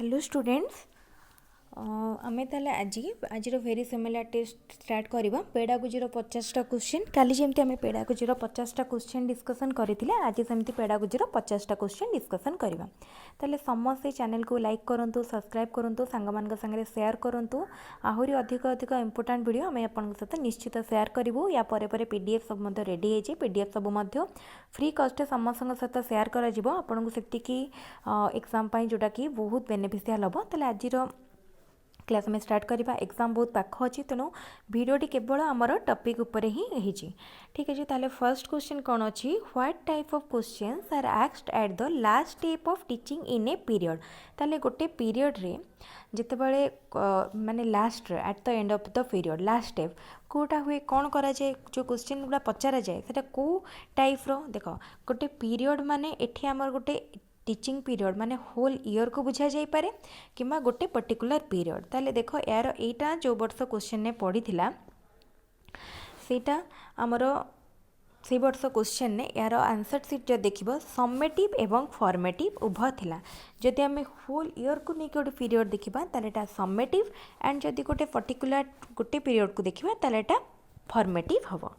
Hello students आम ताले आज वेरी सिमिलर टेस्ट स्टार्ट करवा पेडागोजीर 50टा क्वेश्चन काली जमी आम पेडागोजीर 50टा क्वेश्चन डिस्कसन करते आज सेमती पेडागोजीर 50टा क्वेश्चन डिस्कसन करवा ताले समस्ते चैनल को लाइक करूँ सब्सक्राइब करूँ सांग सागे सेयार करूँ आहरी अधिक अधिक इंपोर्टाट वीडियो आम आप सहित निश्चित सेयार करूँ या पीडीएफ सब रेडी है पीडीएफ सब फ्री कस्ट समस्त सहित सेयार करूँ से एग्जाम जोटा कि बहुत बेनिफिशियल हम ताले आज क्लास में स्टार्ट करवा एग्जाम बहुत पाख अच्छी तेणु भिडियोटी केवल आमर टॉपिक उपर ही रही ठीक है। ताले फर्स्ट क्वेश्चन कौन अच्छी what type of questions are asked at the last step of teaching in a period ताले गोटे पीरियड रे जिते बड़े माने last at the end of the period last step कोटा हुए कौन करा जाए जो क्वेश्चन गुड़ा पचारा जाए सेटा को टाइप रो देख गोटे पीरियड माने एठी आमर गोटे टीचिंग पीरियड माने होल ईयर को बुझा जाई पारे किमा गोटे पर्टिकुलर पीरियड ताले देखो यार एटा जो वर्ष क्वेश्चन ने पड़ी थिला सेटा हमरो से वर्ष क्वेश्चन ने यार आंसर सीट जो देखिबो समेटिव एवं फॉर्मेटिव उभय थिला जदि आम होल ईयर को नहीं गोटे पीरियड देखिबा ताले एटा समेटिव एंड जदि गोटे पर्टिकुलर गोटे पीरियड को देखिबा ताले एटा फॉर्मेटिव हबो।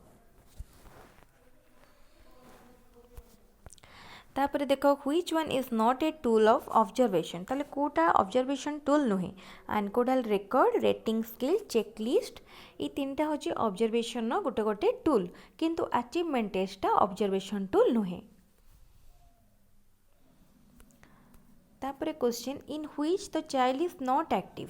तापर देख which one is not a tool of observation ताले कोटा ऑब्जर्वेशन टूल नुहे एनकोडल रेकर्ड रेटिंग स्केल चेकलिस्ट ये तीनटा होची ऑब्जर्वेशन नो गोटे गोटे टूल किंतु अचीवमेंट टेस्ट ऑब्जर्वेशन टूल नुहे। तापर question in which the child is not active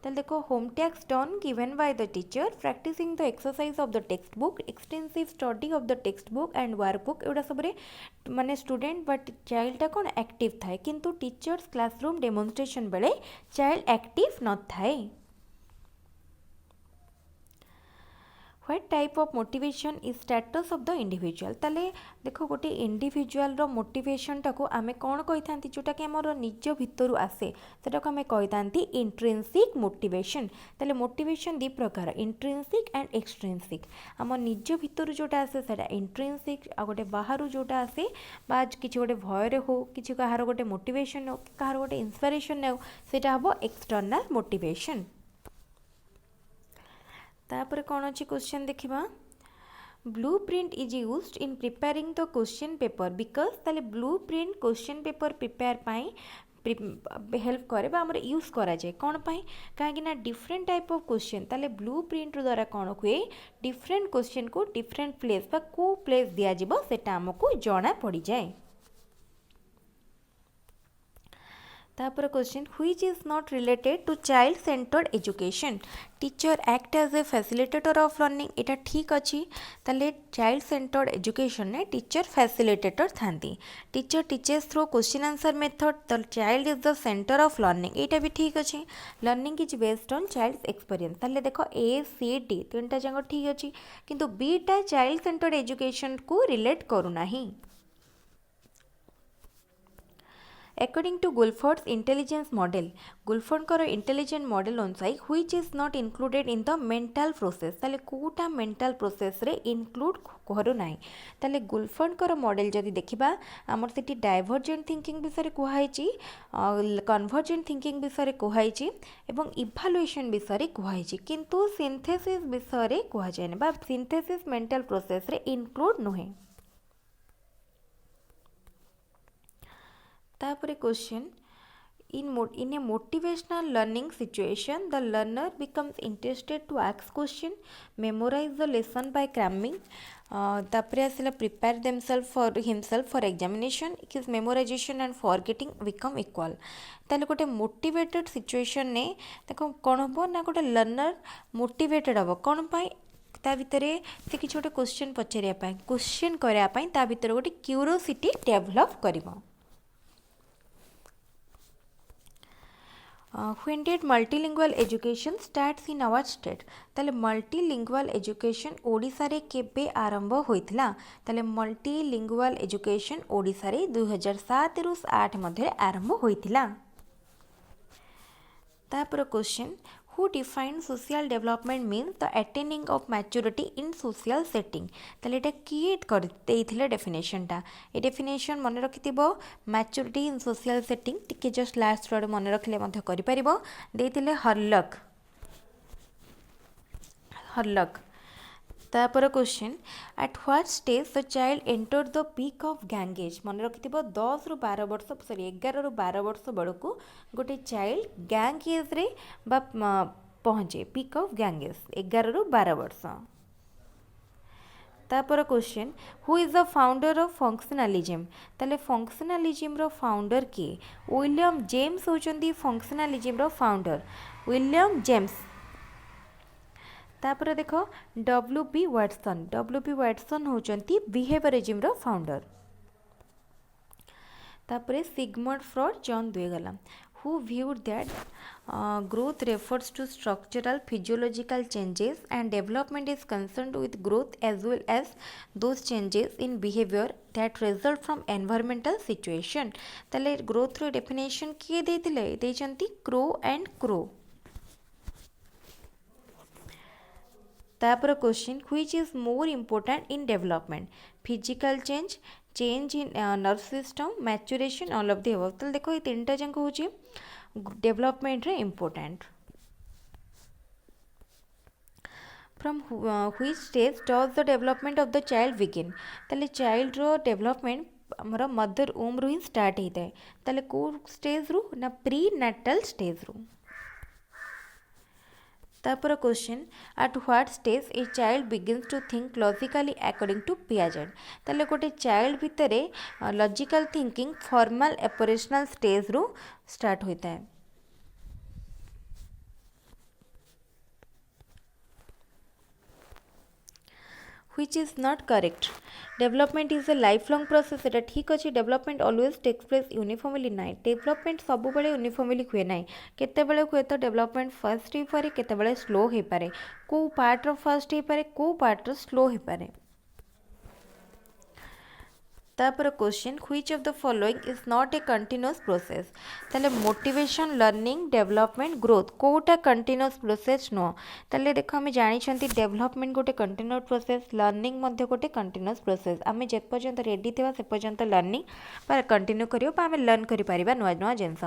ताले देखो होम टैक्स done given by the teacher practising the exercise of the textbook extensive study of the textbook and workbook एवडा सब माने student but चाइल्डटा कौन active थाए किंतु टीचर्स क्लासरूम डेमोन्स्ट्रेशन बेले चाइल्ड एक्टिव न थाए। What type of motivation is status of the individual ताले देखो गोटे इंडिविजुअल रो मोटिवेशन टाको आमे कौन कहि थांती जोटा कि हमर निज भितरु आसे सेटा को आमे कहि थांती इंट्रिंसिक मोटिवेशन ताले मोटिवेशन दी प्रकार इंट्रिंसिक एंड एक्सट्रिंसिक हमर निज भितरु जोटा आसे सेटा इंट्रिंसिक आ गोटे बाहरु जोटा आसे बा किछि गोटे भय रे हो किछि कहार गोटे मोटिवेशन हो कहार गोटे इंस्पिरेशन हो सेटा हबो एक्सटर्नल मोटिवेशन। तापर कौन अच्छी क्वेश्चन देखिबा blueprint is used in preparing the question paper because ताले blueprint question paper prepare पाई हेल्प करे बा हमर यूज करा जाए कौन पाई कहीं ना डिफरेंट टाइप ऑफ क्वेश्चन ताले ब्लू प्रिंट द्वारा कौन हुए डिफरेंट क्वेश्चन को डिफरेंट प्लेस बा को प्लेस दिया जिवो सेटा हमको जाना पड़ी जाए। तापर question which is not related to child centred education teacher act as a facilitator of learning एटा ठीक अच्छी ताले चाइल्ड सेंटर्ड एजुकेशन ने टीचर फैसिलिटेटर थांती teacher teachers through question answer method the child is the centre of learning एटा भी ठीक अच्छी learning is based on child experience ताले देखो ए सी डी तीनटा जाक ठीक अच्छी किंतु बीटा चाइल्ड सेंटर्ड एजुकेशन को रिलेट करूना ही। According to Guilford's intelligence model, Guilford का intelligent model अनुसार which is not included in the mental process ताले कोटा mental process रे include करू नाही ताले Guilford का model जदि देखिबा हमर सेठी divergent thinking विषय कुहाई ची convergent thinking विषय कुहाई ची एवं evaluation विषय कुहाई ची किंतु synthesis विषय कुहा जाय बा synthesis mental process रे include नुहे। तापर question in a motivational learning situation the learner becomes interested to ask question memorize the lesson by cramming तापर आसला prepare themselves for himself for examination his memorization and forgetting become equal ताले गोटे motivated situation ने देखो कौन हम ना गोटे लर्नर मोटिवेटेड हम कौन पाई ता भितर से किसी गोटे क्वेश्चन पचारिया क्वेश्चन करने ता भितर गोटे क्यूरियोसिटी डेवलप करिवो। When did multilingual education starts in our state ताले multilingual education ओडिशा रे केबे आरंभ होइथिला ताले multilingual education ओडिशा रे 2007 रु 8 मध्ये आरंभ होइथिला। तापर question who define social development means the attaining of maturity in social setting ताले एटा किए करते डेफिनेशनटा ए डेफिनेशन मन रखिथिबो मैच्योरिटी इन सोशल सेटिंग टिके जस्ट लास्ट वर्ड मन रखिले मध्य करि परिबो देथिले हर्लक तापर question at what stage the child enter the peak of gang as मन रखिथिबो 10 रु 12 वर्ष सॉरी 11 रु 12 वर्ष बेलू गोटे चाइल्ड गैंग एज रे बा पहुँचे पीक ऑफ गैंग एज 11 रु 12 वर्ष तापर question who is the founder of functionalism ताले फंक्शनलिज्म रो फाउंडर किए विलियम जेम्स होचंदी फंक्शनलिज्म रो फाउंडर विलियम जेम्स तापर देख WB वाटसन होचंती बिहेवियरिज्म रो फाउंडर तापर सिगमंड फ्रॉइड जॉन द्वेगला who viewed that growth refers to structural physiological changes and development is concerned with growth as well as those changes in behavior that result from environmental situation ताले growth रो definition किए देथिले देचंती crow and crow तापर question which is more important in development physical change in nerve system maturation all of the above तो देखो ये तीनटा जाक हूँ development रे important from which stage does the development of the child begin ताले child रो development हमर mother वोम रु ही स्टार्ट होता है ताले को स्टेज रु ना प्री नाटल स्टेज रु तापर question at what stage a child begins to think logically according to Piaget ताले गोटे चाइल्ड भितर logical thinking formal operational stage रु स्टार्ट होता है which is not correct development is a lifelong process एटा ठीक अच्छे development always takes place uniformly ना डेवलपमेंट सब बेले यूनिफॉर्मली हुए ना केतेबेले हुए तो डेवलपमेंट फास्ट हो पारे केतेबेले स्लो हो पारे को पार्ट रो फास्ट हो पारे को पार्ट रो स्लो हो पारे तापर question which of the following is not a continuous process ताले मोटिवेशन लर्निंग डेवलपमेंट ग्रोथ कोटा कंटिन्यूअस प्रोसेस नो ताले देखो आम जानी डेवलपमेंट गोटे कंटिन्यूअस प्रोसेस लर्निंग मध्य गोटे कंटिन्यूअस प्रोसेस आम जे पर्यंत रेडी थिबा से पर्यंत लर्निंग पर कंटिन्यू करियो बा आम लर्न करि परिबा नुआ नुआ जिनस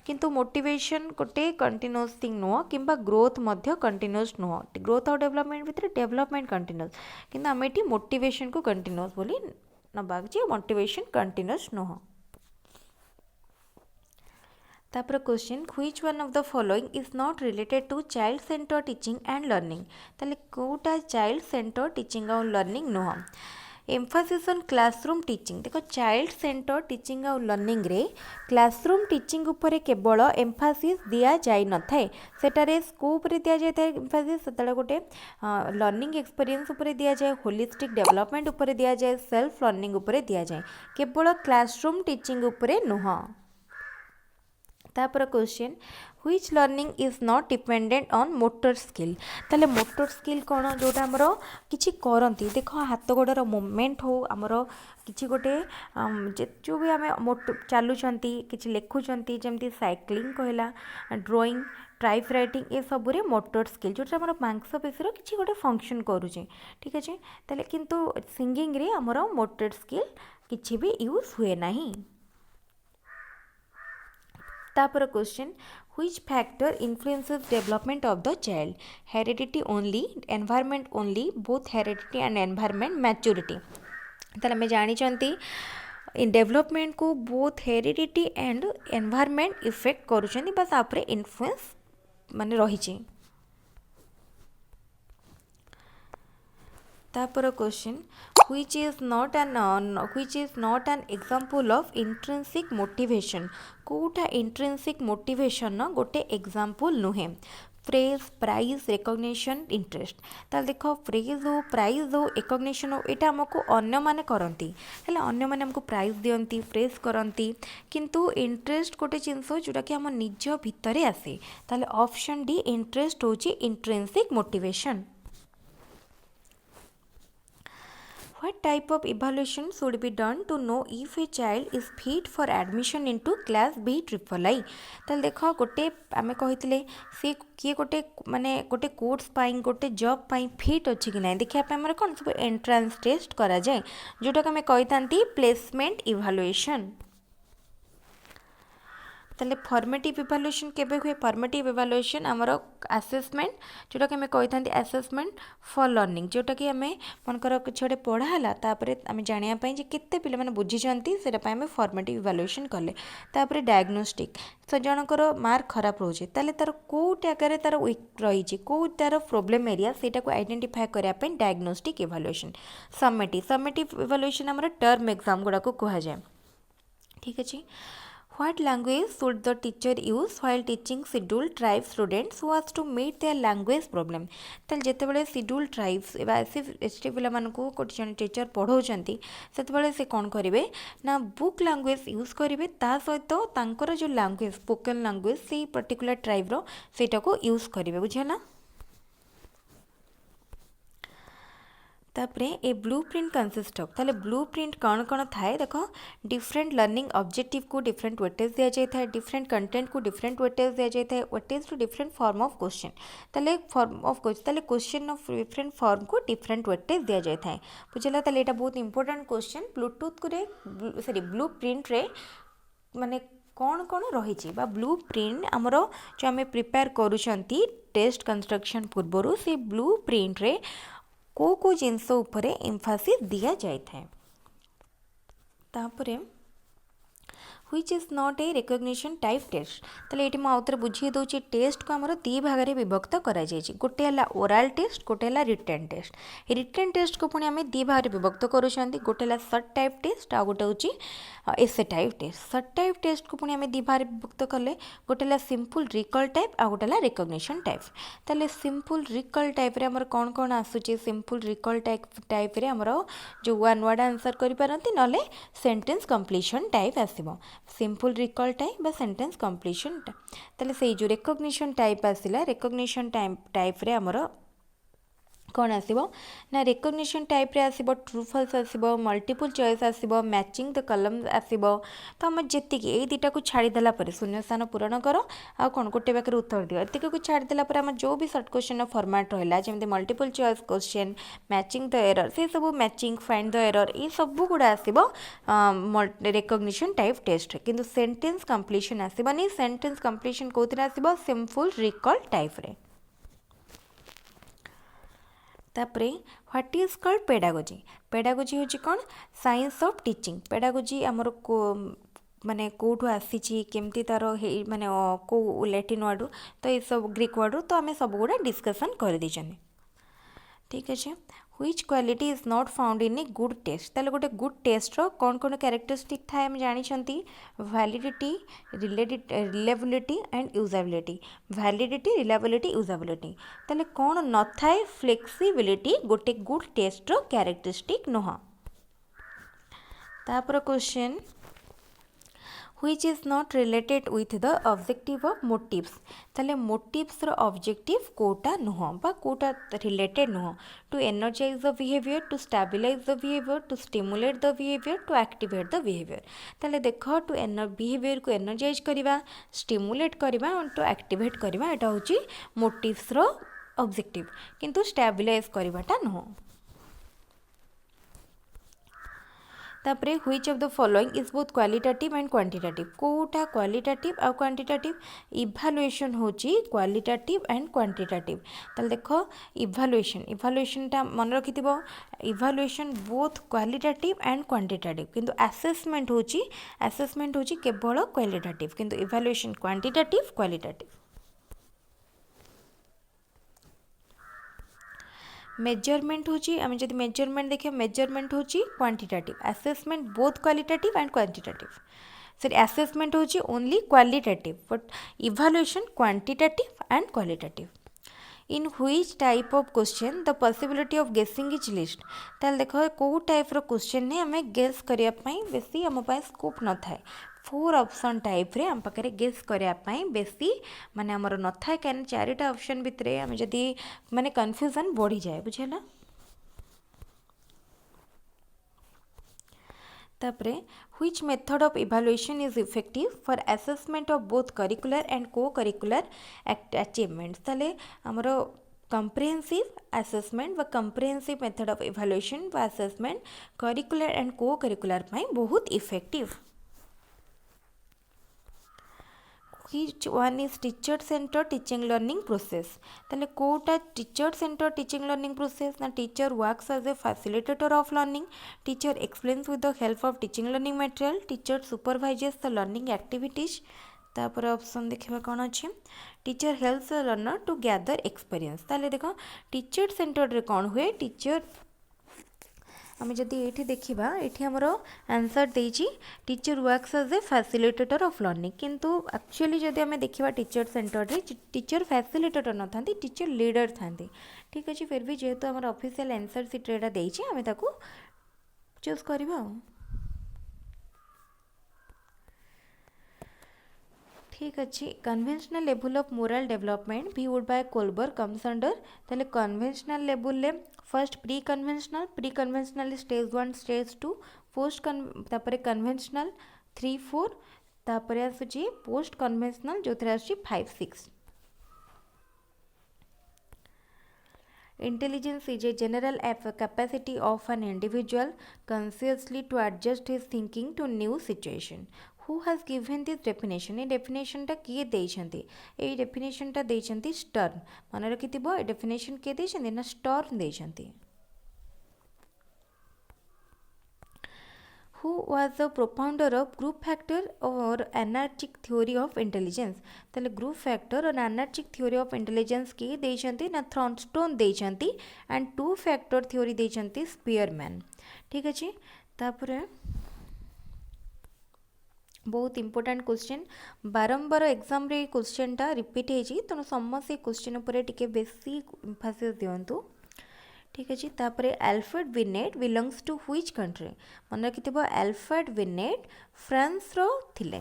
किंतु मोटिवेशन गोटे कंटिन्यूअस थिंग नुह किंबा ग्रोथ मध्य कंटिन्यूअस नुह ग्रोथ और डेवलपमेंट भितर डेवलपमेंट कंटिन्यूअस किंतु आम एटी मोटिवेशन को कंटिन्यूअस बोली नबाक जे मोटिवेशन कंटिन्यूअस नुह तापर question which one of the following is not related to child centre teaching and learning ताले कोटा चाइल्ड सेंटर टीचिंग और लर्निंग नुह एम्फासिस ऑन क्लासरूम टीचिंग देखो चाइल्ड सेंटर टीचिंग और लर्निंग रे क्लासरूम टीचिंग उपरे केवल एम्फासिस दिया जाई न थाए सेटारे स्कोप रे दिया जाय थाए एम्फासिस सेतला गोटे लर्निंग एक्सपीरियंस उपरे दिया जाय होलिस्टिक डेवलपमेंट उपरे दिया जाय सेल्फ लर्निंग उपरे दिया जाय केवल क्लासरूम टीचिंग उपरे नुह तापर question which learning is not dependent on motor skill ताले मोटर स्किल कौन जोटा आमर किछि करंती देखो हाथ गोड़र मूवमेंट हो आमर किछि गोटे जो भी आम चलुचंती किछि लेखुचंती जमती साइक्लिंग कहला ड्राइंग टाइप राइटिंग ये सबुरे मोटर स्किल जोटा आमर मांसपेशीर किछि गोटे फंक्शन करूचे ठीक अच्छे ताले किंतु सिंगिंग रे आमर मोटर स्किल किछि भी यूज हुए नहीं तापर question which factor influences development of the child heredity only environment only both heredity and environment maturity ताले मैं जानी इन डेवलपमेंट को both heredity and environment effect करूछनी बस आपरे इन्फ्लुएंस माने रही तापर question which is not an example of intrinsic motivation कोटा intrinsic motivation न गोटे example नुहे फ्रेज प्राइज रिकग्निशन इंटरेस्ट ताल देख फ्रेज हो प्राइज हो रिकग्निशन हो यहाँ आमको अन्य माने करती है अन्य माने हमको प्राइज दियंती फ्रेज करती किंतु इंटरेस्ट गोटे जिनस जोटा कि आम निज भितर आसे ताले ऑप्शन डी इंटरेस्ट होची intrinsic motivation What type of evaluation should be done to know if a child is fit for admission into class B triple I? ताल देख गोटे आम कही सी किए गोटे माने गोटे कोर्स पाई गोटे जॉब पाई फिट अच्छी कि ना देखा आम कौन सब एंट्रांस टेस्ट करा जाए जोटा आम कही प्लेसमेंट इभालुएशन। ताले फॉर्मेटिव इभालुएशन केबे हुए फॉर्मेटिव इभालुएशन आमर आसेसमेंट जोटा कि आम कही आसेसमेंट फॉर लर्निंग जोटा कि आम मनकर किसी गोटे पढ़ाला आम जानापी केते पिला माने बुझीचंती सेटा आम फॉर्मेटिव इभालुएशन कले तापर डायग्नोस्टिक तो जनकर मार्क खराब रोचे ताले तार को जगह तार वीक रही कौ तार प्रोब्लेम एरिया सेटा को आइडेंटिफाई करने डायग्नोस्टिक इभालुएशन। समेटिव इभालुएशन आमर टर्म एग्जाम गुड़ा को कह जाए। ठीक अच्छे What language should the teacher use while teaching scheduled tribe students who has to meet their language problem? ताल जिते बड़े scheduled tribes एसटी पिला मानकु कोटी जन टीचर पढ़ाउछंती सेते से कौन करेंगे ना बुक लैंग्वेज यूज करेंगे ता सहित तांकर जो लैंग्वेज स्पोकन लैंग्वेज से पर्टिकुलर ट्राइब रो सेटा को यूज करेंगे बुझेना। तापरे a blueprint consist of ताले ब्लू प्रिंट कौन कौन थाए देख डिफरेंट लर्निंग ऑब्जेक्टिव को डिफरेंट वेटेज दिया जाए डिफरेंट कंटेंट को डिफरेंट वेटेज दिया जाए weightage to different form of question ताले फॉर्म ऑफ ताले क्वेश्चन ऑफ डिफरेंट फॉर्म को डिफरेंट वेटेज दिया जाए बुझला ताले एटा बहुत इंपोर्टेंट क्वेश्चन ब्लूटूथ को सॉरी ब्लू प्रिंट रे माने कौन कौन रही ब्लू प्रिंट आमर जो आम प्रिपेयर करुँच टेस्ट कंस्ट्रक्शन पूर्वर से ब्लू प्रिंट रे को जिनस उपरे एम्फासिस दिया जाए तापरे which is not a recognition type test ताले ये मुझे बुझे दूसरी टेस्ट को आमर दी भाग में विभक्त कर गोटे है ओराल टेस्ट गोटे है रिटन टेस्ट रिटन टेस्ट को पुणी आम दी भाग में विभक्त करुँच गोटे है सर्ट टाइप टेस्ट आ गोटे हूँ essay type test short type test को पुणी आम दी भाग में विभक्त कले गोटे है सिंपल रिकल टाइप आ गोटे है रिकग्निशन टाइप ताले सिंपल रिकल टाइप रे आमर कौन कौन आसूची सिंपल रिकल टाइप रे आमर जो वन वर्ड आंसर करें ना सेंटेंस कंप्लीशन टाइप आसब सिंपल रिकल टाइप बा सेंटेंस कंप्लीशन ताले से जो रिकग्निशन टाइप आसिला रिकग्निशन टाइप रे आमर कौन आसीबो ना रिकग्निशन टाइप रे आसीबो ट्रू फॉल्स आसीबो मल्टीपल चॉइस आसीबो मैचिंग द कलम्स आसीबो तो हम जेति की ए दुटा को छाड़ी देला पर शून्य स्थान पूरण करो आ कोन गोटे बाकर उत्तर दियो एति को छाड़ी देला पर हम जो भी शॉर्ट क्वेश्चन फॉर्मेट रहला जेमते multiple choice question matching the error से सब मैचिंग फाइंड द एरर ई सब गुडा आसीबो रिकग्निशन टाइप टेस्ट किंतु सेंटेंस कंप्लीशन आसीबनी सेंटेंस कंप्लीशन कोथिरा आसीबो सिंपल रिकॉल टाइप रे। तापरे what is called pedagogy pedagogy होची कौन साइंस ऑफ टीचिंग पेडागोजी आमर को माने कोठू आसी केमती तार माने को लैटिन वर्ड तो ये सब ग्रीक वर्ड तो आम सब गुड़ा डिस्कसन कर दीजिए। ठीक अच्छे which quality is not found in a good test ताले गोटे गुड टेस्ट रो कौन कौन कैरेक्टरिस्टिक थाए हम जानी validity reliability and usability validity reliability usability ताले कौन न थाए फ्लेक्सिबिलिटी गोटे गुड टेस्ट रो कैरेक्टरिस्टिक नुह। तापर question which is not related with the objective of motives ताले motives रो objective कोटा नुह बा कोटा related नुह to energize the behavior to stabilize the behavior to stimulate the behavior to activate the behavior ताले देखो to behavior को energize करिवा stimulate करिवा और to activate करिवा एटा होची motives रो objective किंतु stabilize करिवाटा नुह। तापरे which of the following is both qualitative and quantitative कोटा क्वालिटेटिव आ क्वांटिटेटिव इभालुएशन होची क्वालिटेटिव एंड क्वांटिटेटिव ताले देखो इभालुएशन टा मन रखिथिबो evaluation both qualitative and quantitative किंतु असेसमेंट होची केवल क्वालिटेटिव किंतु इभालुएशन क्वांटिटेटिव क्वालिटेटिव। मेजरमेंट होची आम जब मेजरमेंट देखिए मेजरमेंट होची quantitative assessment both qualitative and quantitative sorry assessment होची only qualitative but evaluation quantitative and qualitative. In which type of question the possibility of guessing is least ताल देखो को type रो question ने हमें गेस करिया पई बेसी हम पास स्कोप न थाए 4 ऑप्शन टाइप रे हम पाखे गेस करने बेसी माने आमर न था कहीं चारिटा ऑप्शन भितर आम जदि माने कन्फ्यूजन बढ़ी जाए बुझेला। तापरे which method of evaluation is effective for assessment of both curricular and co-curricular achievements ताले हमरो comprehensive assessment व comprehensive method of evaluation व assessment curricular and co-curricular ପାଇଁ बहुत effective which one is teacher centered teaching learning process ताले Kota teacher centered teaching learning process ना teacher works as a facilitator of learning teacher explains with the help of teaching learning material teacher supervises the learning activities तापर option देखिबा कोन अछि teacher helps the learner to gather experience ताले देखो teacher centred रे कोन हुए teacher आम जदि ये देखा ये आमर आंसर देजी teacher works as a facilitator of learning किंतु एक्चुअली जदि आम देखा टीचर सेंटर रे टीचर फैसिलिटेटर न था टीचर लीडर था ठीक अच्छे फिर भी जेहेतु आम ऑफिशियल आंसर सीट रे देछि आम ताकू चूज करबा ठीक अच्छे conventional level of moral development viewed by Kohlberg comes under ताले कन्वेंशनल लेवल ले first pre conventional stage 1 stage 2 post तापरे कन्वेंशनल 3 4 तापरे आसुची पोस्ट कन्वेंशनल जो थरे आसुची 5 6 Intelligence is a general capacity of an individual consciously to adjust his thinking to new situation. Who has given this definition? ये definition टा किए देइछन्ति ये definition टा देइछन्ति स्टर्न मन रखिथिबो ए definition किए देइछन्ति ना stern देइछन्ति Who was the propounder of group factor or anarchic theory of intelligence ताले group factor और anarchic theory of intelligence किए देइछन्ति ना थॉर्नस्टोन देइछन्ति and two factor theory देइछन्ति स्पीयरमैन ठीक अछि तापरे बहुत इंपोर्टेंट क्वेश्चन बारंबार एग्जाम रे क्वेश्चन टा रिपीट हेजी तेणु समस्त क्वेश्चन उपर टिके बेसी एम्फासिस दियंतु ठीक अच्छे तापरे Alfred Binet belongs to which country मन रखिथिबो अल्फ्रेड विनेट फ्रांस रो थिले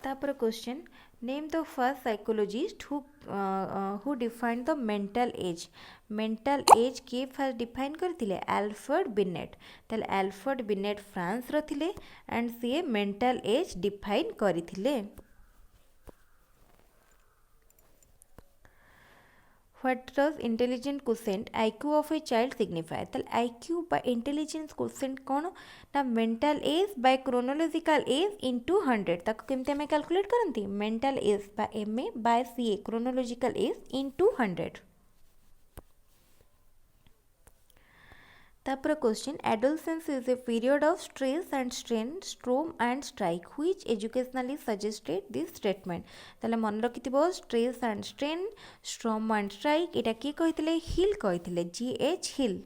तापर question name the first psychologist who defined the mental age किए फर्स्ट डिफाइन करथिले अल्फ्रेड बिनेट ताले अल्फ्रेड बिनेट फ्रांस रो थिले एंड सी मेंटल एज डिफाइन करथिले What does intelligent quotient IQ of a child signify? ताल IQ by intelligence quotient कौन ना mental age by chronological age into 100 ताको केमते हमें calculate करंती mental age by MA by CA chronological age into 100 तापर question adolescence is a period of stress and strain storm and strike which educationally suggested this statement ताले मन रखिथिबो stress and strain storm and strike एटा की कहितले Hill कहितले GH Hill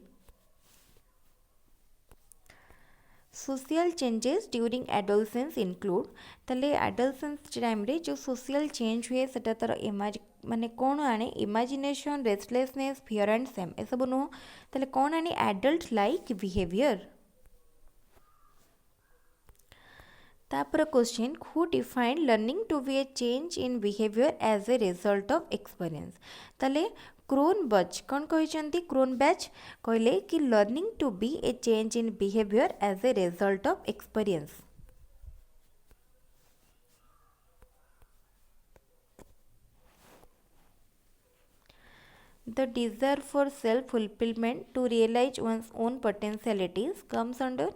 social changes during adolescence include ताले adolescence time रे जो social change हुए सेटा तार माने कौन आने imagination restlessness fear and same ए सब नुह ताले कौन आने एडल्ट लाइक बिहेवियर तापर question who defined learning to be a change in behaviour as a result of experience ताले क्रोनबर्ग कौन कहते क्रोनबर्ग कहले कि learning to be a change in behaviour as a result of experience The desire for self-fulfillment to realize one's own potentialities comes under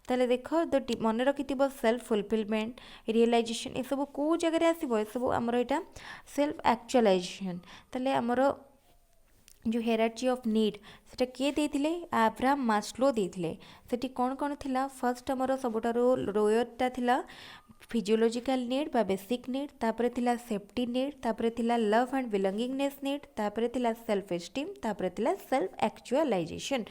ताले देख the मन रखिथिबो self fulfilment realisation ए सब को जगह आसीबो ए सब हमर एटा सेल्फ एक्चुअलाइजेशन ताले हमर जो हेरार्ची ऑफ नीड सेटा किए देथिले अब्राहम मास्लो देथिले सेठी कोन कोन थिला फर्स्ट हमर सबटारो रोयरटा थिला फिजियोलॉजिकल नीड बा बेसिक नीड तापरे थिला सेफ्टी नीड तापरे थिला लव एंड बिलोंगिंगनेस नीड तापरे थिला सेल्फ एस्टीम तापरे थिला सेल्फ एक्चुअलाइजेशन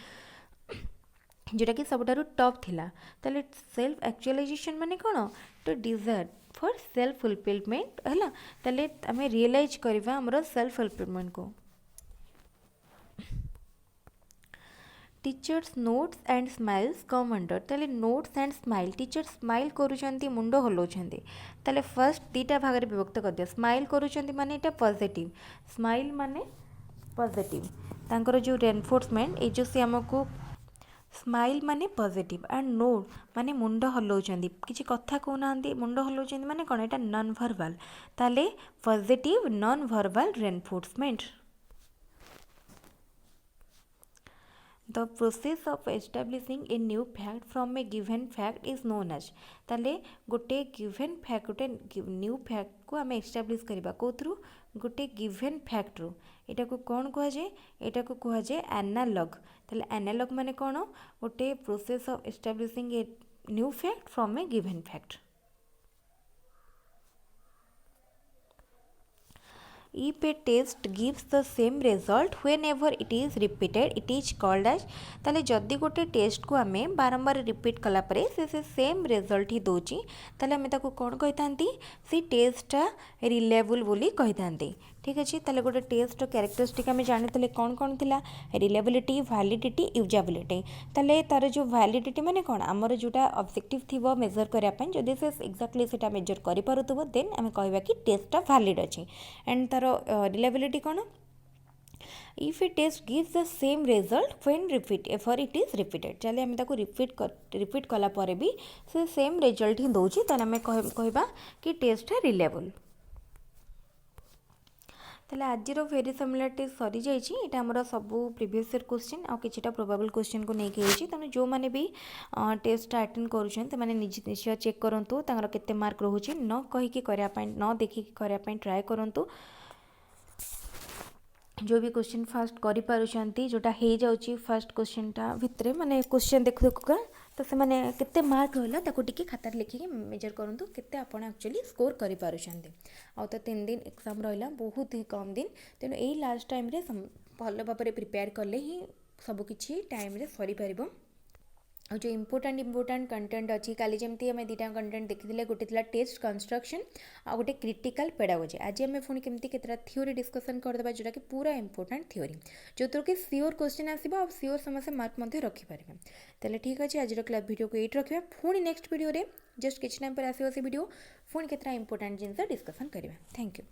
जोटा कि सबटारो टॉप थिला ताले सेल्फ एक्चुअलाइजेशन माने कोन तो डिजायर फॉर सेल्फ फुलफिलमेंट हला ताले हमें रियलाइज करबा हमरो सेल्फ फुलफिलमेंट को teachers nods and smiles come under ताले nods and smile teacher smile करूछंती मुंडो हलोछंती ताले फर्स्ट दीटा भाग रे विभक्त कर दिया स्माइल करूछंती माने एटा पॉजिटिव स्माइल माने पॉजिटिव तांकर जो रेनफोर्समेंट ये जो सी आमको स्माइल माने पॉजिटिव एंड नोड माने मुंड हलाउछंदी किछि कथा कहना मुंड हलाउछंदी माने कोन एटा नॉन वर्बल ताले positive non verbal reinforcement. The process of establishing a new fact from a given fact is known as ताले गोटे given fact गोटे new fact को आम एस्टाब्लीश करवा कौथरू गोटे given fact रू एटा को कौन कह जाए एटा को कह जाए एनालॉग ताले एनालॉग माने कौन गोटे process of establishing a new fact from A given fact. If a test gives the same result whenever it is repeated it is called as ताले जदि गोटे टेस्ट को आमे बारंबार रिपीट कला परे से सेम रिजल्ट ही दोची ताले आमे ताको कोन कहितांती से टेस्टटा रिलायबल बोली कहितांती। ठीक अच्छे ताले गोटे टेस्ट कैरेक्टरिस्टिक आमे जानितले कौन कौन थिला रिलायबिलिटी वैलिडिटी यूजेबिलिटी ताले तार जो वैलिडिटी माने कौन आमर जोटा ऑब्जेक्टिव थिबो मेजर करिया पय जदि से एक्जाक्टली सेटा मेजर करि पारुतबो देन आमे कहबा कि टेस्टटा वैलिड अछि एंड तार reliability कौन if a test gives the same result when it is repeated चले आम ताको रिपीट कला परे भी से सेम रिजल्ट ही दौची ताले आम कहबा कि टेस्ट है रिलायबल। ताले आजिर वेरी सिमिलरिटी सरी जाइए यहाँ आमर सबू प्रीवियस ईयर क्वेश्चन आ किछिटा प्रोबेबल क्वेश्चन को लेकिन होती तेणु जो मैंने भी टेस्ट अटेंड करें निश्चय चेक करूँ तर केते मार्क रोचे न कहीकि न देखिकी करने ट्राए करूँ जो भी क्वेश्चन फास्ट करिपारुछंती जोटा हो जाउची फर्स्ट क्वेश्चन टा भितरे माने क्वेश्चन देखु देखुका तो से माने केते मार्क होला ताको टिके खाता लिखिकी मेजर करंतु केते आपण एक्चुअली स्कोर करिपारुछंती आ तो 3 दिन एग्जाम रहला बहुत ही कम दिन तेणु एई लास्ट टाइम रे भल भाबरे प्रिपेयर करले ही सब किछि टाइम रे सरी परिबो। और जो इम्पोर्टाट कंटेंट अच्छी काली जमती आम दुटा कंटेंट देखी गोटे थी टेस्ट कंस्ट्रक्शन आ गोटे क्रिटिकल पेडागोजी आज आम पुणी केमती केतटा थ्योरी डिस्कसन करदेबा जोटा कि पूरा इम्पोर्टाट थ्योरी जो थ्रू कि सियोर क्वेश्चन आसो और सियोर समस्त मार्क रखिपारे। तेल ठीक अच्छे आज क्लास वीडियो को ये रखा पुणी नेक्स्ट वीडियो जस्ट किसी टाइम पर आसो से वीडियो पुणी केतटा इम्पोर्टाट जिनस डिस्कसन करवा। Thank you.